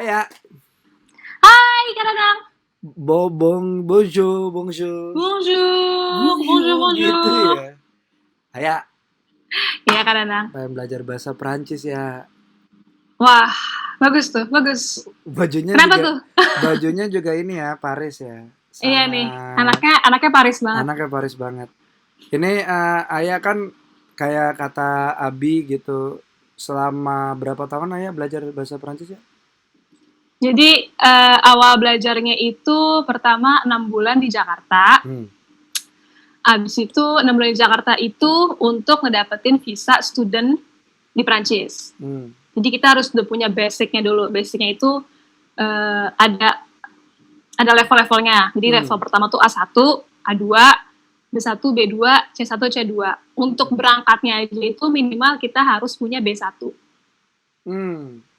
Aya, Hai Kak Dadang. bonjour, bonjour, Bonjour, bonjour, bonjour gitu bonjour. ya. Aya, Iya Kak Dadang. pengen belajar bahasa Perancis ya. Wah, bagus tuh, bagus. Bajunya Kenapa juga, tuh? bajunya juga ini ya, Paris ya. Iya nih, Sangat, anaknya Paris banget. anaknya Paris banget. Ini Aya kan kayak kata Abi gitu. Selama berapa tahun Aya belajar bahasa Perancis ya? Jadi awal belajarnya itu pertama 6 bulan di Jakarta. Hmm, Abis itu 6 bulan di Jakarta itu untuk ngedapetin visa student di Prancis. hmm, Jadi kita harus udah punya basicnya dulu. Basicnya itu ada level-levelnya. Jadi level hmm, pertama tuh A1, A2, B1, B2, C1, C2. Untuk berangkatnya aja itu minimal kita harus punya B1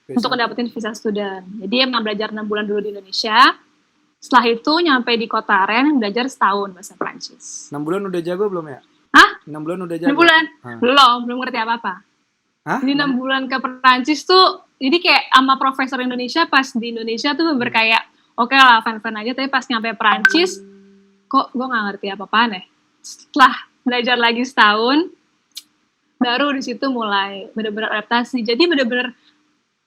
untuk B1. mendapatkan visa student. Jadi emang belajar 6 bulan dulu di Indonesia. Setelah itu nyampe di kota Rennes belajar setahun bahasa Prancis. 6 bulan udah jago belum ya? Hah? 6 bulan udah 6 jago? bulan? Hah? Belum ngerti apa-apa. Hah? Jadi 6 bulan ke Prancis tuh, jadi kayak sama profesor Indonesia pas di Indonesia tuh kayak oke lah fan-fan aja, tapi pas nyampe Prancis kok gue gak ngerti apa-apaan ya. Setelah belajar lagi setahun, baru di situ mulai bener-bener adaptasi. Jadi bener-bener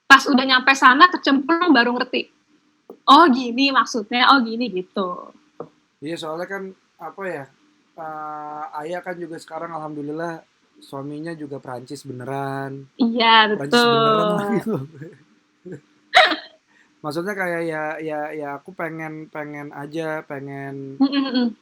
pas udah nyampe sana kecemplung baru ngerti. Oh gini maksudnya, oh gini gitu. Iya soalnya kan apa ya, Ayah kan juga sekarang alhamdulillah suaminya juga Prancis beneran. Iya Prancis beneran betul. lagi loh. Maksudnya kayak ya aku pengen pengen aja pengen Mm-mm.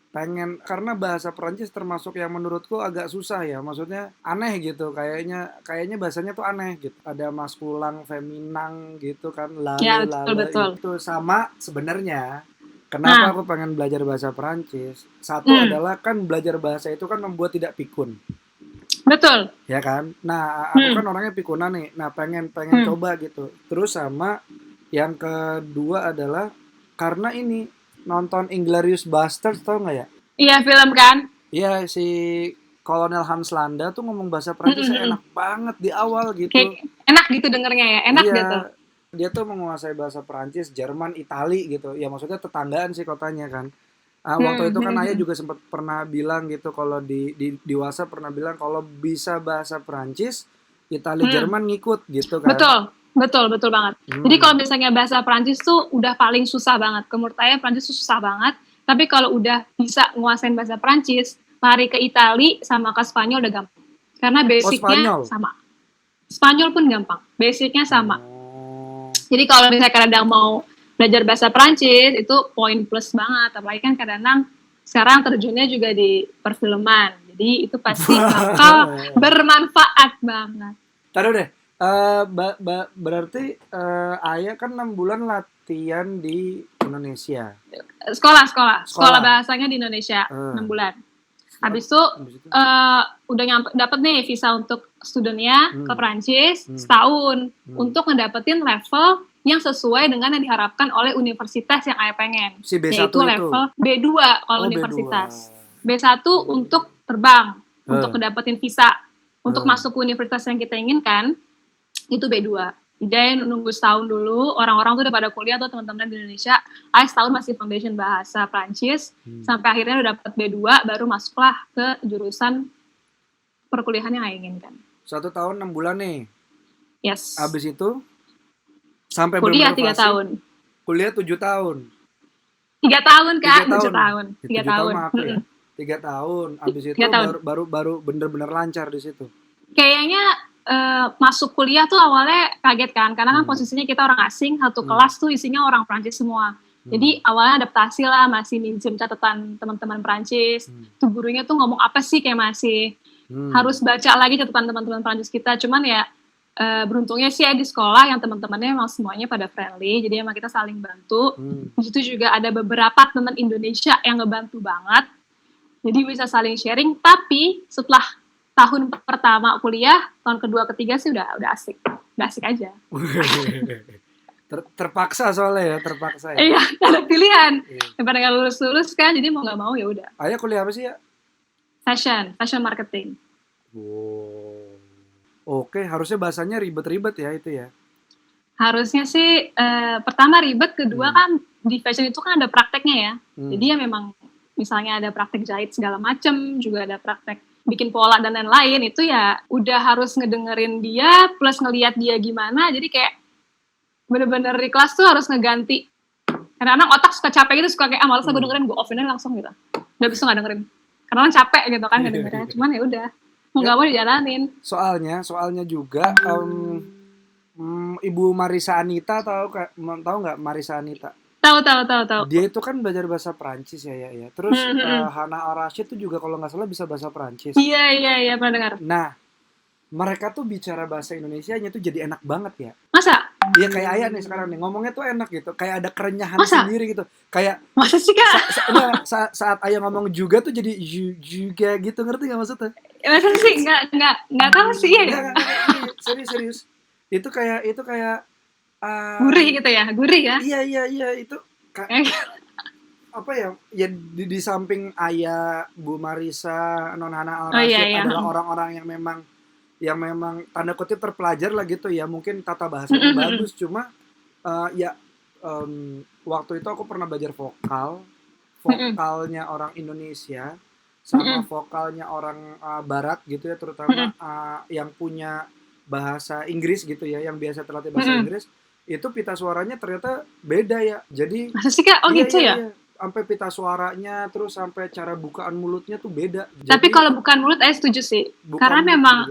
pengen karena bahasa Prancis termasuk yang menurutku agak susah ya. Maksudnya aneh gitu. Kayaknya bahasanya tuh aneh gitu. Ada maskulang, feminang gitu kan. Ya Lale betul lale betul. itu sama sebenarnya. Kenapa Nah, aku pengen belajar bahasa Prancis? Satu adalah kan belajar bahasa itu kan membuat tidak pikun, betul. ya kan? Nah, aku kan Hmm, orangnya pikunan nih. Nah, pengen pengen hmm. coba gitu. Terus sama yang kedua adalah karena ini nonton Inglourious Basterds tau nggak ya? Iya film kan? Iya si Kolonel Hans Landa tuh ngomong bahasa Prancisnya Mm-mm. enak banget di awal gitu. Kayak enak gitu dengernya ya, enak Iya, gitu. dia tuh menguasai bahasa Perancis, Jerman, Itali gitu. Ya maksudnya tetanggaan sih kotanya kan. Waktu Hmm, itu kan hmm, Ayah hmm. juga sempat pernah bilang gitu kalau di WhatsApp pernah bilang kalau bisa bahasa Perancis, Itali, Hmm. Jerman ngikut gitu kan. Betul, betul, betul banget. Jadi Hmm. kalau misalnya bahasa Prancis tuh udah paling susah banget. Menurut saya Prancis tuh susah banget. Tapi kalau udah bisa nguasain bahasa Prancis, lari ke Itali sama ke Spanyol udah gampang. Karena Oh basicnya Spanyol. sama. Spanyol pun gampang, basicnya sama. Oh. Jadi kalau misalnya kadang mau belajar bahasa Prancis itu poin plus banget. Apalagi kan kadang sekarang terjunnya juga di perfilman. Jadi itu pasti bakal bermanfaat banget. Taruh deh. Berarti Ayah kan 6 bulan latihan di Indonesia. Sekolah Sekolah. bahasanya di Indonesia Eh, 6 bulan. Habis itu Habis itu. udah dapet nih visa untuk studentnya ke Hmm. Prancis setahun Hmm. untuk ngedapetin level yang sesuai dengan yang diharapkan oleh universitas yang Ayah pengen, Si B1 yaitu itu. level B2 kalau Oh B2. universitas. B1 untuk terbang, untuk Eh, ngedapetin visa, untuk eh. masuk ke universitas yang kita inginkan, itu B2. Jadi nunggu setahun dulu, orang-orang tuh udah pada kuliah tuh teman-teman di Indonesia, setahun masih foundation bahasa Prancis, sampai akhirnya udah dapet B2, baru masuklah ke jurusan perkuliahan yang saya inginkan. 1 tahun 6 bulan nih. Yes. Habis itu sampai Kuliah benar-benar 3 fasih. tahun. Kuliah 7 tahun. 3 tahun, Kak. 3 tahun. 3 7 tahun tahun. mah aku ya. 3 tahun. Habis itu 3 tahun. baru bener-bener lancar di situ. Kayaknya masuk kuliah tuh awalnya kaget kan, karena kan posisinya kita orang asing, satu kelas tuh isinya orang Prancis semua. Jadi awalnya adaptasi lah, masih minjem catatan teman-teman Prancis. Tuh gurunya tuh ngomong apa sih, kayak masih harus baca lagi catatan teman-teman Prancis kita. Cuman ya beruntungnya sih ya di sekolah yang teman-temannya emang semuanya pada friendly, jadi emang kita saling bantu. Di situ juga ada beberapa teman Indonesia yang ngebantu banget, jadi bisa saling sharing. Tapi setelah tahun pertama kuliah, tahun kedua ketiga sih udah asik aja. Terpaksa soalnya ya, terpaksa ya. Iya, ada pilihan. Daripada nggak lulus kan, jadi mau nggak mau ya udah. Ayah kuliah apa sih ya? Fashion marketing. Wow. Oke, harusnya bahasanya ribet-ribet ya itu ya. Harusnya sih pertama ribet, kedua kan di fashion itu kan ada prakteknya ya. Jadi ya memang misalnya ada praktek jahit segala macem, juga ada praktek bikin pola dan lain-lain, itu ya udah harus ngedengerin dia plus ngelihat dia gimana. Jadi kayak bener-bener di kelas tuh harus ngeganti. Kadang-kadang otak suka capek gitu, suka kayak males gue dengerin, gue offin langsung gitu. Udah bisa nggak dengerin. Karena kan capek gitu kan ngedengerin. Cuman ya udah, mau nggak mau dijalanin. Soalnya juga Ibu Marisa Anita tahu nggak Marisa Anita? Tahu. Dia itu kan belajar bahasa Prancis ya. Terus Hannah Al-Rashid tuh juga kalau nggak salah bisa bahasa Prancis. Iya, pernah dengar. Nah, mereka tuh bicara bahasa Indonesianya tuh jadi enak banget ya. Masa? Iya kayak Ayah nih sekarang nih, ngomongnya tuh enak gitu. Kayak ada kerenyahan sendiri gitu. Kayak masa sih Kak? saat Ayah ngomong juga tuh jadi juga gitu, ngerti nggak maksudnya? Masa sih? Nggak tahu sih ya. Serius. Itu kayak gurih gitu ya, gurih ya. Iya itu apa ya? Ya di samping Ayah, Bu Marisa, Non Hannah Al-Rashid adalah orang-orang yang memang tanda kutip terpelajar lah gitu ya, mungkin tata bahasanya bagus, cuma waktu itu aku pernah belajar vokalnya orang Indonesia sama vokalnya orang Barat gitu ya, terutama yang punya bahasa Inggris gitu ya, yang biasa terlatih bahasa Inggris, itu pita suaranya ternyata beda ya. Jadi masa sih Kak? Gitu ya? Sampai pita suaranya, terus sampai cara bukaan mulutnya tuh beda. Tapi kalau bukaan mulut, setuju sih. Karena memang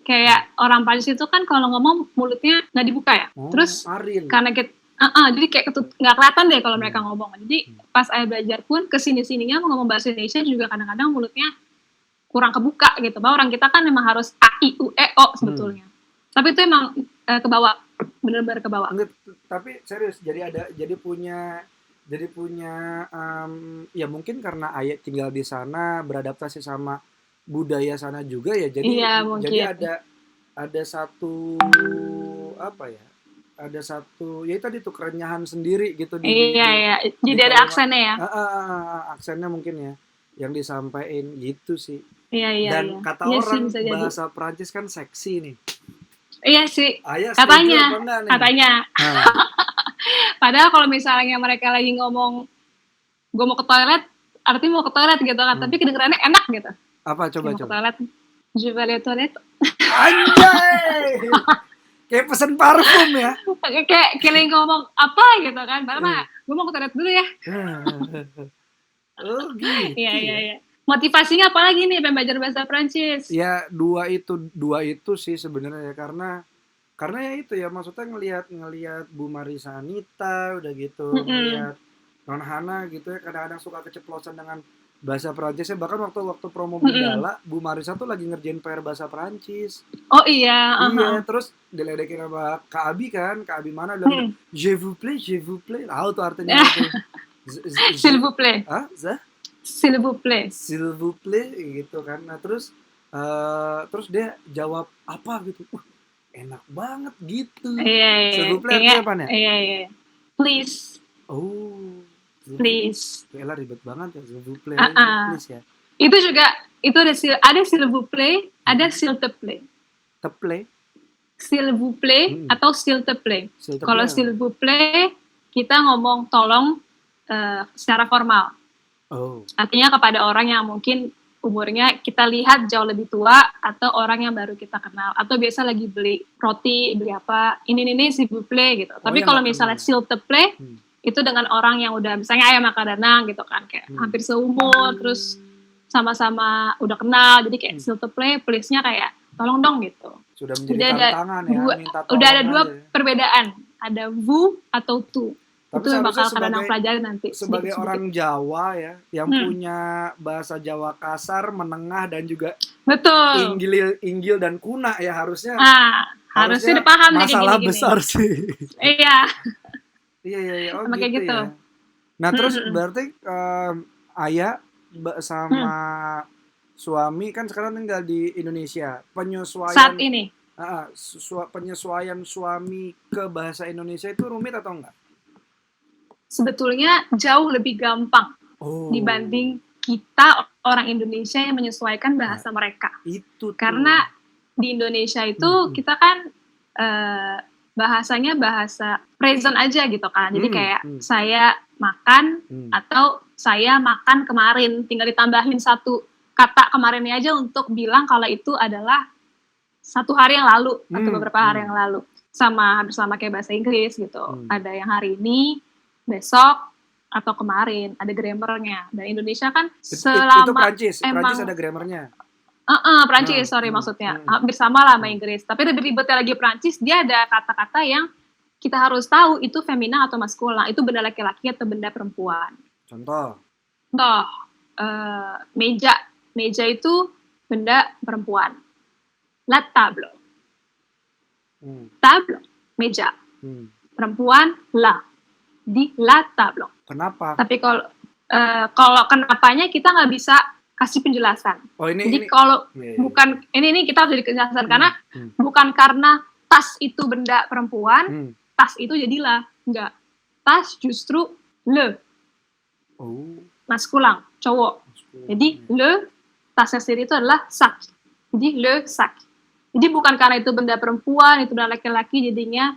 kayak orang Prancis itu kan kalau ngomong mulutnya nggak dibuka ya. Terus Aril. karena kita jadi kayak nggak kelihatan deh kalau mereka ngomong. Jadi pas saya belajar pun kesini-sininya mau ngomong bahasa Indonesia juga kadang-kadang mulutnya kurang kebuka gitu. Bahwa orang kita kan memang harus A, I, U, E, O sebetulnya. Tapi itu emang kebawa, benar-benar kebawa. Tapi serius, jadi punya ya mungkin karena Ayah tinggal di sana, beradaptasi sama budaya sana juga ya, jadi ada satu apa ya, ada satu ya tadi tuh kerenyahan sendiri gitu jadi ada aksennya ya, aksennya mungkin ya yang disampaikan gitu sih. Dan kata orang bahasa Prancis kan seksi nih. Iya sih, Ayah katanya. Padahal kalau misalnya mereka lagi ngomong gue mau ke toilet, artinya mau ke toilet gitu kan, tapi kedengerannya enak gitu. Apa coba? Ke toilet, je vais aller toilet. Anjay, kayak pesen parfum ya. kayak lagi ngomong apa gitu kan, padahal gue mau ke toilet dulu ya. Oh gitu. Iya. Motivasinya apa lagi nih belajar bahasa Prancis? Ya dua itu sih sebenarnya, karena ya itu ya, maksudnya ngelihat Bu Marisa Anita udah gitu, ngelihat Non Hannah gitu ya, kadang-kadang suka keceplosan dengan bahasa Prancis ya. Bahkan waktu promo Bundala, Bu Marisa tuh lagi ngerjain PR bahasa Prancis. Oh iya. Iya, terus diledekin sama Kak Abi mana bilang je vous plaît, tahu tuh artinya itu. S'il vous plaît. S'il vous plaît gitu kan. Nah terus dia jawab apa gitu, enak banget gitu. S'il vous plaît artinya apa nih? Iya. Please. Oh. Please. Elah ribet banget ya, s'il vous plaît. Please ya. Itu juga ada s'il vous plaît, ada s'il te plaît. S'il vous plaît atau s'il te plaît. Kalau s'il vous plaît kita ngomong tolong secara formal. Artinya kepada orang yang mungkin umurnya kita lihat jauh lebih tua, atau orang yang baru kita kenal, atau biasa lagi beli roti, beli apa, ini s'il vous plaît gitu. Tapi kalau misalnya s'il te plaît itu dengan orang yang udah misalnya Ayah makan Danang gitu kan, kayak hampir seumur, terus sama-sama udah kenal, jadi kayak s'il te plaît, please-nya kayak tolong dong gitu. Sudah menjadi tantangan ya, minta tolong. Udah ada dua perbedaan, ada vous atau tu. Itu yang bakal kadang pelajari nanti. Sebagai orang Jawa ya, yang punya bahasa Jawa kasar, menengah, dan juga inggil dan kuna ya, harusnya dipaham masalah gini. Besar sih. Iya. Oh gitu ya. Nah terus berarti Ayah sama suami kan sekarang tinggal di Indonesia. Penyesuaian saat ini. Penyesuaian suami ke bahasa Indonesia itu rumit atau enggak? Sebetulnya jauh lebih gampang dibanding kita orang Indonesia yang menyesuaikan bahasa mereka. Itu tuh. Karena di Indonesia itu kita kan bahasanya bahasa present aja gitu kan. Jadi kayak saya makan atau saya makan kemarin, tinggal ditambahin satu kata kemarinnya aja untuk bilang kalau itu adalah satu hari yang lalu atau beberapa hari yang lalu. Sama hampir sama kayak bahasa Inggris gitu. Ada yang hari ini, besok, atau kemarin. Ada grammarnya. Dan Indonesia kan selama itu Prancis emang ada grammarnya. Prancis, maksudnya. Hampir sama lah sama Inggris. Tapi lebih ribetnya lagi Prancis, dia ada kata-kata yang kita harus tahu itu femina atau maskulin. Itu benda laki-laki atau benda perempuan. Contoh, meja. Meja itu benda perempuan. La table. Table, meja. Perempuan, la. Di la table. Kenapa? Tapi kalau kenapanya kita nggak bisa kasih penjelasan. Jadi kalau bukan ini kita harus jadi penjelasan karena bukan karena tas itu benda perempuan, tas itu jadilah enggak. Tas justru le. Maskulin, cowok. Jadi le tasnya sendiri itu adalah sac. Jadi le sac. Jadi bukan karena itu benda perempuan, itu benda laki-laki jadinya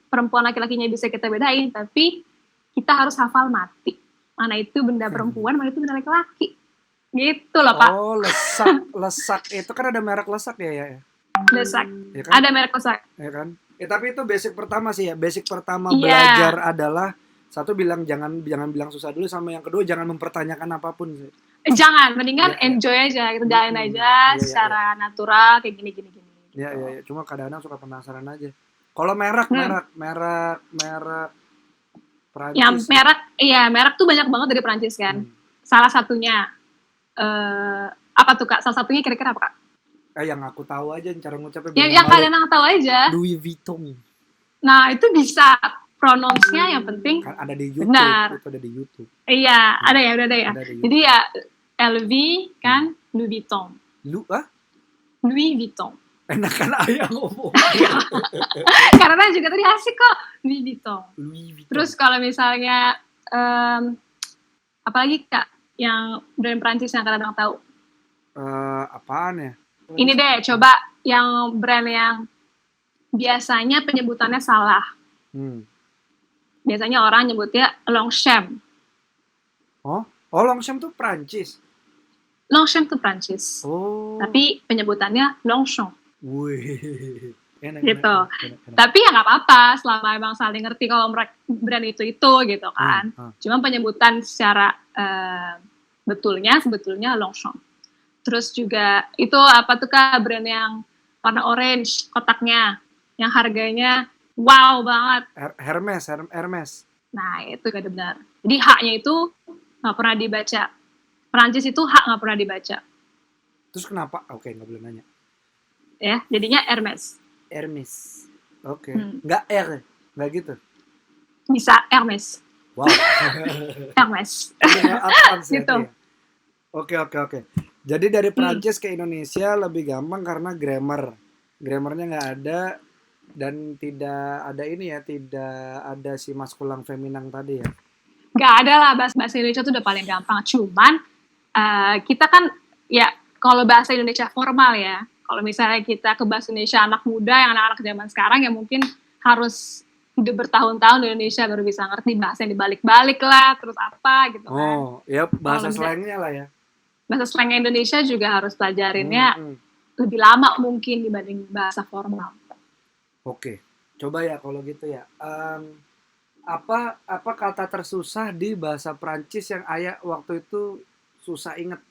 perempuan laki-lakinya bisa kita bedain, tapi kita harus hafal mati. Mana itu benda perempuan, mana itu benda laki-laki. Gitu loh, Pak. Oh, lesak itu kan ada merek lesak ya? Lesak. Ya kan? Ada merek lesak. Ya kan? Tapi itu basic pertama sih ya. Basic pertama belajar adalah satu bilang jangan bilang susah dulu, sama yang kedua jangan mempertanyakan apapun sih. Jangan, mendingan enjoy aja, kita jalanin aja secara natural kayak gini. Iya. Cuma kadang-kadang suka penasaran aja. Kalau merek Prancis. Yang merek tuh banyak banget dari Prancis kan. Salah satunya apa tuh Kak? Salah satunya kira-kira apa Kak? Yang aku tahu aja cara ngucapnya. Yang kalian tahu aja. Louis Vuitton. Nah, itu bisa pronounce-nya yang penting. Kan ada di YouTube. Benar. Itu ada di YouTube. Iya, ada ya, udah ada ya. Jadi ya LV kan Louis Vuitton. Louis Vuitton. Enakan ayah ngomong. Karena juga tadi asik kok Louis Vuitton. Terus kalau misalnya apalagi Kak yang brand Prancis yang kadang tahu? Apaan ya? Ini deh, coba yang brand yang biasanya penyebutannya salah. Biasanya orang nyebutnya Longchamp. Oh, Longchamp tuh Prancis. Longchamp tuh Prancis. Tapi penyebutannya Longchamp. Wih. Enak. Tapi ya nggak apa-apa selama emang saling ngerti kalau brand itu gitu kan. Cuma penyebutan secara sebetulnya Longchamp. Terus juga itu apa tuh Kak brand yang warna orange kotaknya yang harganya wow banget. Hermes. Nah itu kan benar. Jadi haknya itu nggak pernah dibaca. Perancis itu hak nggak pernah dibaca. Terus kenapa? Oke, nggak boleh nanya. Ya, jadinya Hermes. Oke. Nggak R, nggak gitu? Bisa Hermes. Wow. Hermes. Gitu. Oke. Jadi dari Prancis ke Indonesia lebih gampang karena grammarnya nggak ada dan tidak ada si maskulang feminang tadi ya. Nggak ada lah, bahasa Indonesia itu udah paling gampang. Cuman kita kan ya kalau bahasa Indonesia formal ya. Kalau misalnya kita ke bahasa Indonesia anak muda, yang anak-anak zaman sekarang ya mungkin harus hidup bertahun-tahun di Indonesia baru bisa ngerti bahasa yang dibalik-balik lah, terus apa gitu kan. Oh, ya bahasa slangnya lah ya. Bahasa slang Indonesia juga harus pelajarinnya lebih lama mungkin dibanding bahasa formal. Oke, coba ya kalau gitu ya. Apa kata tersusah di bahasa Prancis yang ayah waktu itu susah inget?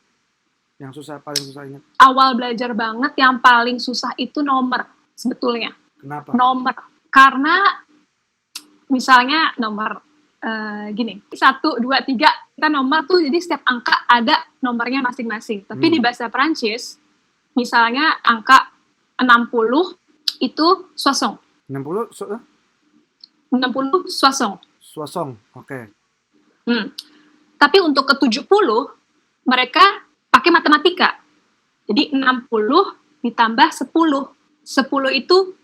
Yang paling susah inget? Awal belajar banget yang paling susah itu nomor sebetulnya. Kenapa? Nomor. Karena misalnya nomor gini, 1, 2, 3, kita nomor tuh jadi setiap angka ada nomornya masing-masing. Tapi di bahasa Prancis, misalnya angka 60 itu soixante. 60 soixante. Soixante, oke. Tapi untuk ke 70, mereka pakai matematika. Jadi 60 ditambah 10. 10 itu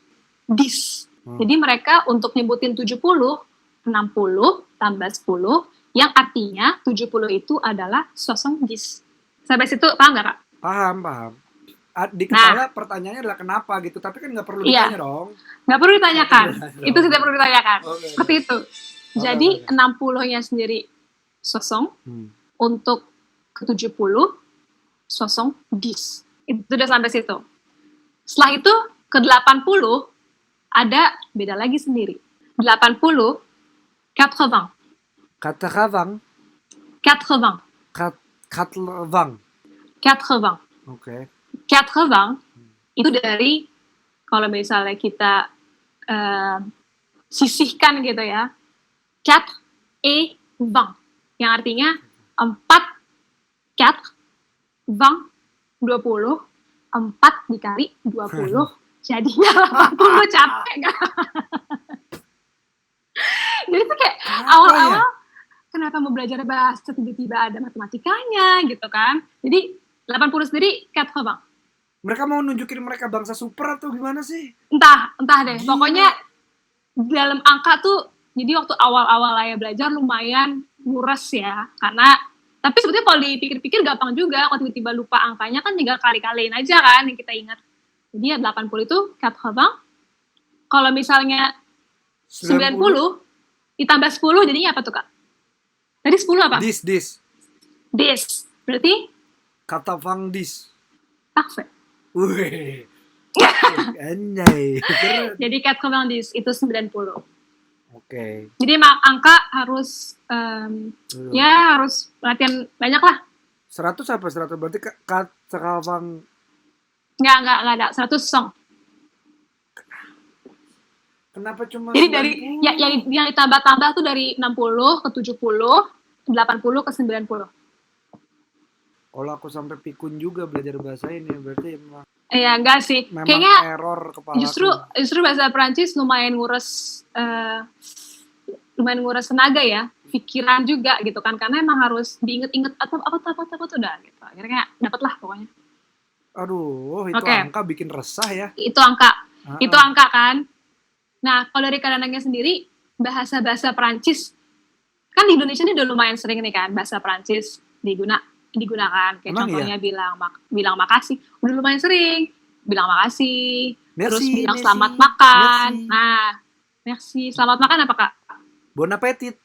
10. Jadi mereka untuk nyebutin 70, 60 tambah 10, yang artinya 70 itu adalah 70. Sampai situ paham nggak Kak? Paham. di kepala pertanyaannya adalah kenapa gitu, tapi kan nggak perlu ditanya dong. Nggak perlu ditanyakan. Itu tidak perlu ditanyakan. Okay. Seperti itu. Jadi 60-nya sendiri sosong, untuk ke-70 sosong dis. Itu udah sampai situ. Setelah itu ke-80 ada beda lagi sendiri. 80 80. Katakavang. 80. Katlevang. 80. Oke. 80 itu dari kalau misalnya kita sisihkan gitu ya. 4 et 20 yang artinya 4 4 20 4 dikali 20 jadinya 80. Capek kan? Jadi tuh kayak awal-awal kenapa mau belajar bahasa tiba-tiba ada matematikanya gitu kan. Jadi 80 sendiri 80. Mereka mau nunjukin mereka bangsa super atau gimana sih? Entah deh. Pokoknya dalam angka tuh, jadi waktu awal-awal Ayah belajar lumayan ngures ya. Karena, tapi sebetulnya kalau dipikir-pikir gampang juga. Kalau tiba-tiba lupa angkanya kan tinggal kali-kaliin aja kan yang kita ingat. Jadi ya 80 itu 80. Kalau misalnya 90 ditambah 10 jadinya apa tuh Kak? Tadi 10 apa? Dis. Berarti? Katavang dis. Parfait. Wih. Anjay. Jadi 90 itu 90. Oke. Jadi angka harus ya harus latihan banyak lah. 100 apa 100? Berarti Katavang. Enggak ada. 100 song. Kenapa cuma jadi 90? dari yang ditambah-tambah tuh dari 60 ke 70, 80 ke 90. Kalau aku sampai pikun juga belajar bahasa ini, berarti emang enggak sih. memang kayaknya error kepala. Justru bahasa Perancis lumayan ngurus tenaga ya, pikiran juga gitu kan, karena emang harus diinget-inget apa tuh dah gitu. Akhirnya dapat lah pokoknya. Aduh, itu angka bikin resah ya. Itu angka kan. Nah, kalau dari Kadang-Kadangnya sendiri, bahasa-bahasa Perancis kan di Indonesia ini udah lumayan sering nih kan bahasa Perancis digunakan. Kayak contohnya bilang makasih, udah lumayan sering. Bilang makasih, terus bilang selamat makan. Merci. Nah, merci. Selamat makan apa Kak? Bon appetit.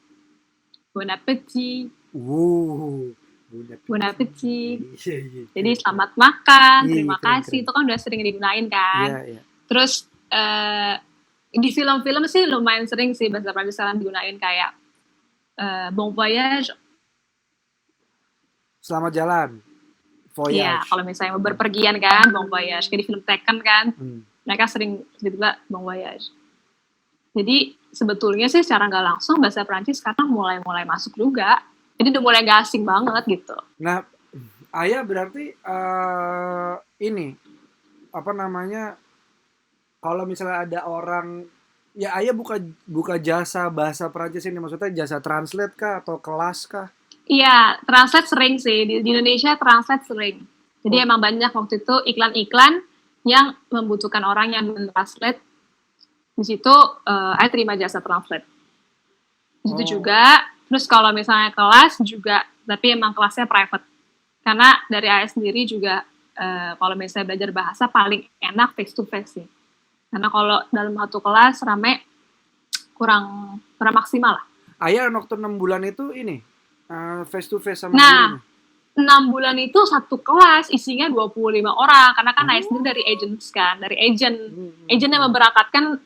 Bon appetit. Bon appetit. Jadi selamat makan, terima kasih. Itu kan udah sering digunain kan. Iya. Terus di film-film sih lumayan sering sih bahasa Prancis sekarang digunain kayak bon voyage. Selamat jalan. Voyage. Iya, kalau misalnya mau berpergian kan, bon voyage. Kayak di film Taken kan, mereka sering tiba-tiba bon voyage. Jadi sebetulnya sih secara nggak langsung bahasa Prancis sekarang mulai masuk juga. Jadi udah mulai nggak asing banget gitu. Nah, Ayah berarti ini apa namanya? Kalau misalnya ada orang, ya Ayah buka jasa bahasa Prancis ini, maksudnya jasa translate kah atau kelas kah? Iya, translate sering sih. Di Indonesia translate sering. Jadi emang banyak waktu itu iklan-iklan yang membutuhkan orang yang mentranslate. Di situ saya terima jasa translate. Di situ juga. Terus kalau misalnya kelas juga, tapi emang kelasnya private. Karena dari saya sendiri juga kalau misalnya belajar bahasa paling enak face to face sih. Karena kalau dalam satu kelas rame kurang maksimal lah. Ayah waktu 6 bulan itu ini face to face sama gurunya. 6 bulan itu satu kelas isinya 25 orang karena kan saya sendiri dari agents kan, dari agent yang memberangkatkan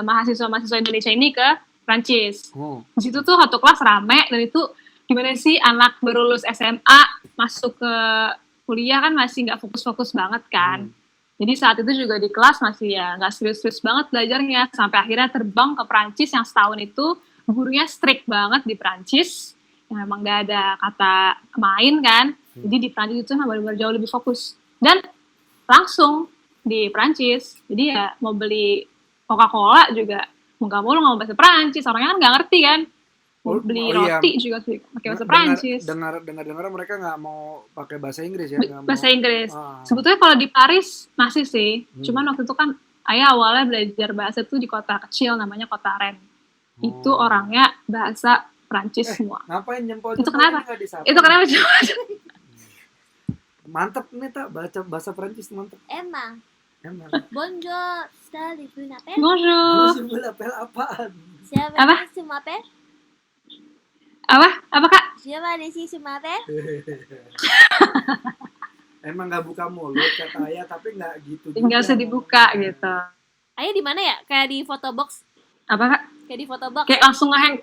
mahasiswa Indonesia ini ke Prancis. Di situ tuh satu kelas rame dan itu gimana sih anak baru lulus SMA masuk ke kuliah kan masih nggak fokus-fokus banget kan. Jadi saat itu juga di kelas masih ya nggak serius-serius banget belajarnya sampai akhirnya terbang ke Prancis yang setahun itu gurunya strict banget di Prancis. Memang gak ada kata main kan, jadi di Prancis itu benar-benar jauh lebih fokus dan langsung di Prancis. Jadi ya mau beli Coca-Cola juga nggak mau ngomong bahasa Prancis, orangnya kan nggak ngerti kan. Mau beli roti juga sih pakai bahasa Prancis. Dengar mereka nggak mau pakai bahasa Inggris ya? Bahasa Inggris. Sebetulnya kalau di Paris masih sih, cuman waktu itu kan Ayah awalnya belajar bahasa tuh di kota kecil namanya kota Rennes. Itu orangnya bahasa Prancis semua. Ngapain jempol? Itu kenapa? Itu kenapa? Mantap nih tak baca bahasa Prancis mantap. Emang. Bonjour, sekali vous m'appelle. Bonjour. Lu appel apaan? Siapa Apa? sih m'appelle? Apa Kak? Siapa sih m'appelle? Emang nggak buka mulut kata Ayah, tapi nggak gitu. Nggak usah dibuka gitu. Ayo di mana ya? Kayak di photobox. Apa Kak? Kayak di photobox. Kayak langsung ngehang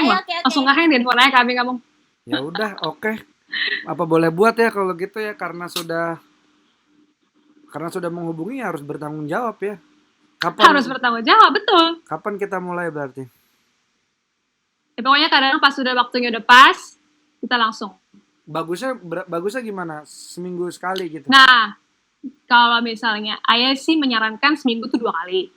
Ayo, lah. oke. Langsung ngehang di handphone aja kami ngomong. Ya udah, oke. Apa boleh buat ya kalau gitu ya, karena sudah menghubungi harus bertanggung jawab ya. Harus bertanggung jawab, betul. Kapan kita mulai berarti? Ya, pokoknya kadang pas sudah waktunya udah pas, kita langsung. Bagusnya gimana? Seminggu sekali gitu? Nah, kalau misalnya Ayah sih menyarankan seminggu tuh 2 kali.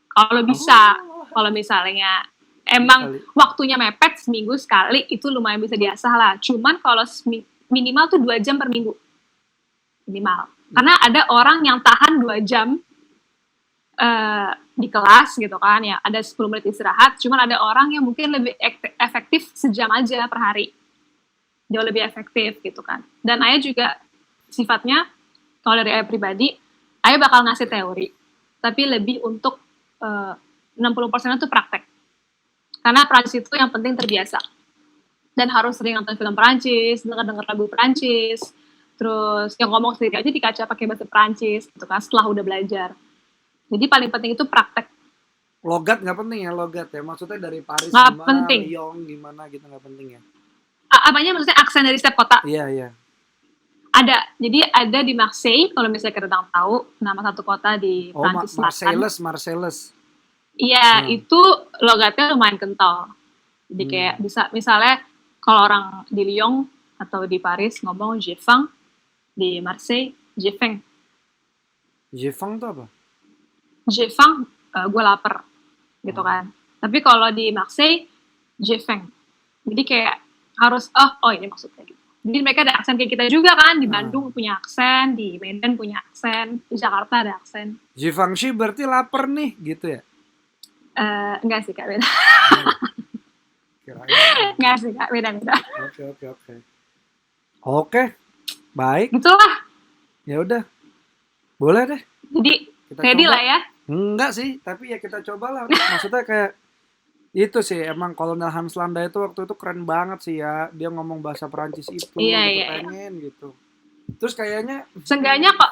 Kalau bisa, kalau misalnya emang waktunya mepet seminggu sekali, itu lumayan bisa diasah lah. Cuman kalau minimal tuh 2 jam per minggu. Minimal. Karena ada orang yang tahan 2 jam di kelas gitu kan, ya ada 10 menit istirahat. Cuman ada orang yang mungkin lebih efektif sejam aja per hari. Jauh lebih efektif gitu kan. Dan Ayah juga sifatnya, kalau dari Ayah pribadi, Ayah bakal ngasih teori. Tapi lebih untuk 60% itu praktek. Karena Prancis itu yang penting terbiasa. Dan harus sering nonton film Prancis, denger lagu Prancis, terus yang ngomong sendiri aja di kaca pakai bahasa Prancis gitu kan, setelah udah belajar. Jadi paling penting itu praktek. Logat nggak penting ya, logat ya? Maksudnya dari Paris Nggak gimana, penting. Lyon gimana gitu nggak penting ya? Apanya maksudnya aksen dari setiap kota? Iya. Ada. Jadi ada di Marseille, kalau misalnya kita tahu, nama satu kota di Prancis Selatan. Marseilles. Iya, itu logatnya lumayan kental. Jadi kayak bisa, misalnya kalau orang di Lyon atau di Paris ngomong je faim, di Marseille je faim. Je faim itu apa? Je faim, gue lapar, gitu kan. Tapi kalau di Marseille, je faim. Jadi kayak harus, ini maksudnya gitu. Jadi mereka ada aksen kayak kita juga kan, di Bandung punya aksen, di Medan punya aksen, di Jakarta ada aksen. Je faim sih berarti lapar nih, gitu ya? Enggak sih Kak, beda. Kirain. Enggak sih Kak, beda. Oke, baik. Gitulah. Ya udah, boleh deh. Jadi ready lah ya. Enggak sih, tapi ya kita cobalah. Maksudnya kayak itu sih, emang Kolonel Hans Landa itu waktu itu keren banget sih ya. Dia ngomong bahasa Perancis itu, pengen gitu. Terus kayaknya seenggaknya kok,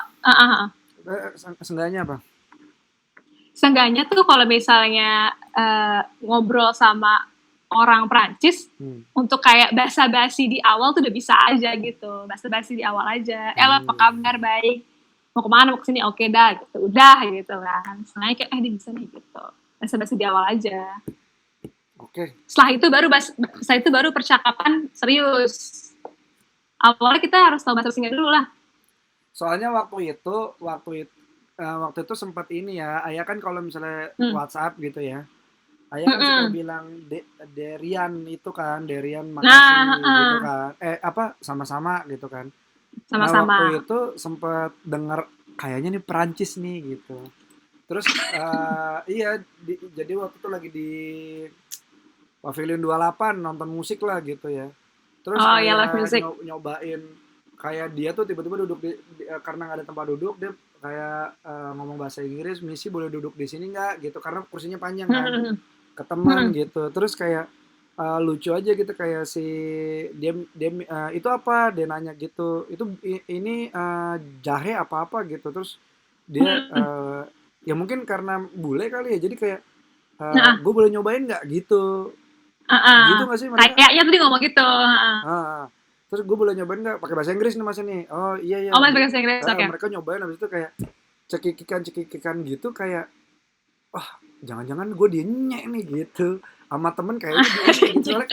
seenggaknya apa? Seenggaknya tuh kalau misalnya ngobrol sama orang Prancis, untuk kayak basa-basi di awal tuh udah bisa aja gitu. Basa-basi di awal aja. Apa kabar, baik? Mau kemana, mau kesini, oke dah gitu. Udah gitu kan. Seenggaknya kayak, dia bisa nih gitu. Basa-basi di awal aja. Oke. Setelah itu baru percakapan serius. Awalnya kita harus tahu bahasa Inggris dulu lah. Soalnya waktu itu sempat ini ya, Ayah kan kalau misalnya WhatsApp gitu ya, Ayah kan suka bilang Derian itu kan, Derian makasih gitu kan, sama-sama gitu kan. Sama-sama. Nah waktu itu sempat dengar kayaknya nih Perancis nih gitu. Terus jadi waktu itu lagi di Pavilion 28 nonton musik lah gitu ya. Terus nyobain kayak dia tuh tiba-tiba duduk karena nggak ada tempat duduk, dia kayak ngomong bahasa Inggris, misi boleh duduk di sini nggak gitu, karena kursinya panjang kan, ke teman gitu. Terus kayak lucu aja gitu, kayak si dia itu apa, dia nanya gitu, itu ini jahe apa gitu. Terus dia ya mungkin karena bule kali ya, jadi kayak gue boleh nyobain nggak gitu. Gitu nggak sih mereka? Kayaknya tadi ngomong gitu. Terus gue boleh nyobain nggak pakai bahasa Inggris nih mas ini? Oh iya. Oh pakai bahasa Inggris, oke. Mereka nyobain, habis itu kayak cekikikan gitu, kayak jangan-jangan gue dienyek nih gitu sama temen kayaknya dia gitu. Soalnya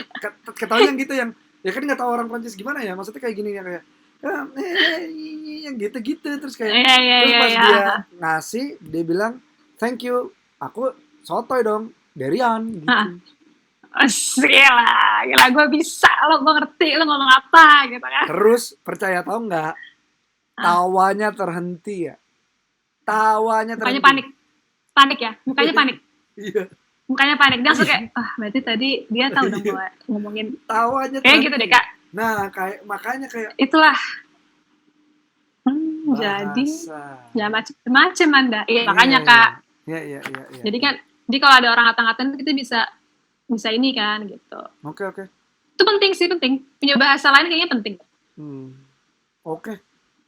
ketawanya gitu, yang ya kan nggak tahu orang Prancis gimana ya, maksudnya kayak gini ya, kayak yang gitu terus kayak terus pas dia ngasih, dia bilang thank you, aku sotoy dong, Derian gitu. Gila, gue bisa, gue ngerti lo ngomong apa gitu kan. Terus percaya tau nggak, tawanya terhenti ya. Mukanya panik ya, mukanya panik. Iya. Mukanya panik, dia langsung kayak, berarti tadi dia tahu dong gue ngomongin. Tawanya kayak gitu deh Kak. Nah, makanya kayak itulah. Jadi Bahasa. ya macem-macem Anda. Iya, makanya Iya, Kak. Iya. Jadi kan, jadi kalau ada orang ngata-ngatain kita bisa ini kan gitu. Oke. Itu penting sih, penting. Punya bahasa lain kayaknya penting. Oke.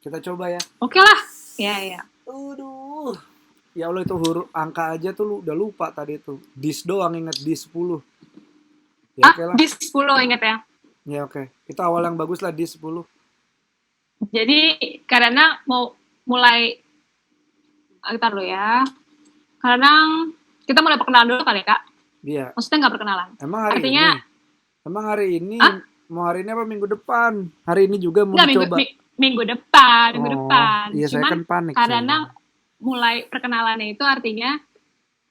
Kita coba ya. Oke lah. Iya. Aduh. Ya Allah, itu huruf angka aja tuh lu udah lupa tadi tuh. Dis doang inget dis 10. Ya oke lah. Di 10 ingat ya. Ya oke. Itu awal yang bagus lah dis 10. Jadi karena mau mulai kita dulu ya. Karena kita mulai perkenalan dulu kali ya, Kak. Iya. Maksudnya nggak perkenalan. Emang hari Artinya, ini? Emang hari ini? Hah? Mau hari ini apa minggu depan? Hari ini juga mau enggak, coba. minggu depan. Iya, saya Cuman kan panik. karena mulai perkenalannya itu artinya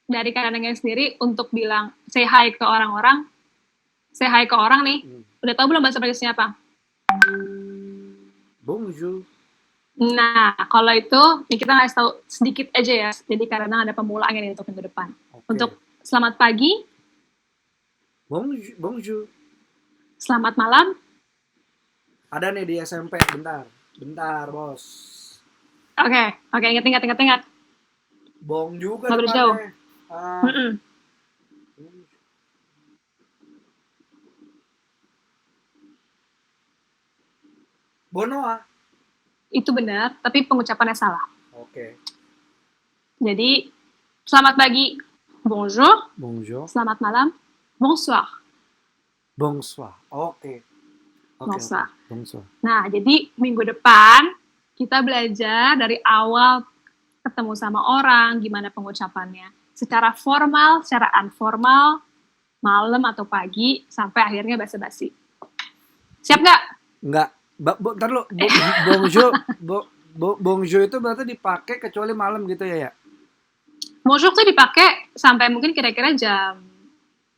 dari karenanya sendiri untuk bilang say hi ke orang-orang, say hi ke orang nih. Udah tahu belum bahasa Prancisnya apa? Bonjour. Nah, kalau itu nih kita ngasih tahu sedikit aja ya. Jadi karena ada pemulaannya nih untuk minggu depan. Oke. Untuk selamat pagi, Bonjour. selamat malam. Ada nih di SMP. Bentar, bos. Oke, ingat. Bong juga Nggak boleh jauh. depannya. Bonoa. Itu benar, tapi pengucapannya salah. Oke. Jadi, selamat pagi, bonjour. Bonjour. Selamat malam, bonsoir. Bonsoir. Oke. Bonsoir. Bonsoir. Nah, jadi minggu depan kita belajar dari awal ketemu sama orang, gimana pengucapannya. Secara formal, secara informal, malam atau pagi, sampai akhirnya basa-basi. Siap nggak? Enggak. Ntar lu. Bonjour. Bonjour itu berarti dipakai kecuali malam gitu ya? Bonjour tuh dipakai sampai mungkin kira-kira jam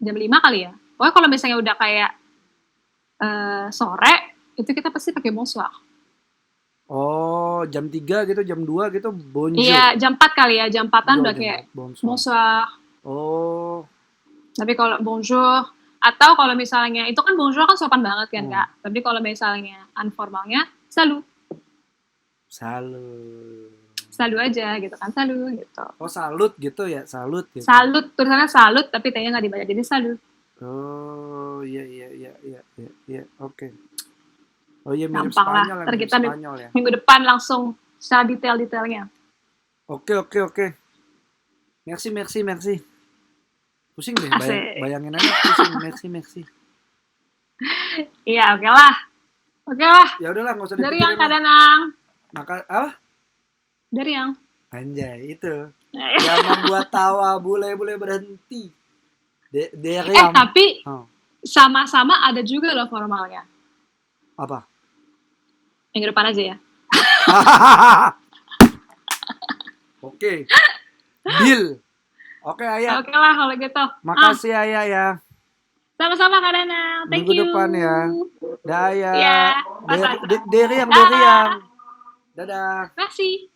5 kali ya. Pokoknya kalau misalnya udah kayak sore, itu kita pasti pakai bonsoir. Oh, jam 3 gitu, jam 2 gitu, bonjour. Iya, jam 4 kali ya. Jam 4-an udah kayak bonsoir. Oh. Tapi kalau bonjour, atau kalau misalnya, itu kan bonjour kan sopan banget kan, Kak. Tapi kalau misalnya informalnya, salut. Salut aja gitu kan, salut gitu. Oh, salut gitu ya, salut gitu. Salut, tulisannya salut, tapi T-nya nggak dibaca, jadi salut. Oh, iya, oke. Oh iya, mirip Gampang lah, Spanyol, ntar kita Spanyol ya. minggu depan langsung secara detail-detailnya. Oke. Merci. Pusing deh, bayangin aja pusing, merci. Iya, oke lah. Ya udahlah, nggak usah Dari dipikirin yang Kak lah. Danang. Apa? Dari yang. Anjay, itu. Yang membuat tawa bule berhenti. Tapi sama-sama ada juga loh formalnya. Apa? Minggu depan aja ya. Oke. Deal. Oke, Ayah. Oke lah kalau gitu. Makasih Ayah ya. Sama-sama Kak Danang. Thank Minggu you. depan ya. Dah Ayah. Iya. Dari yang. Dadah. Terima kasih.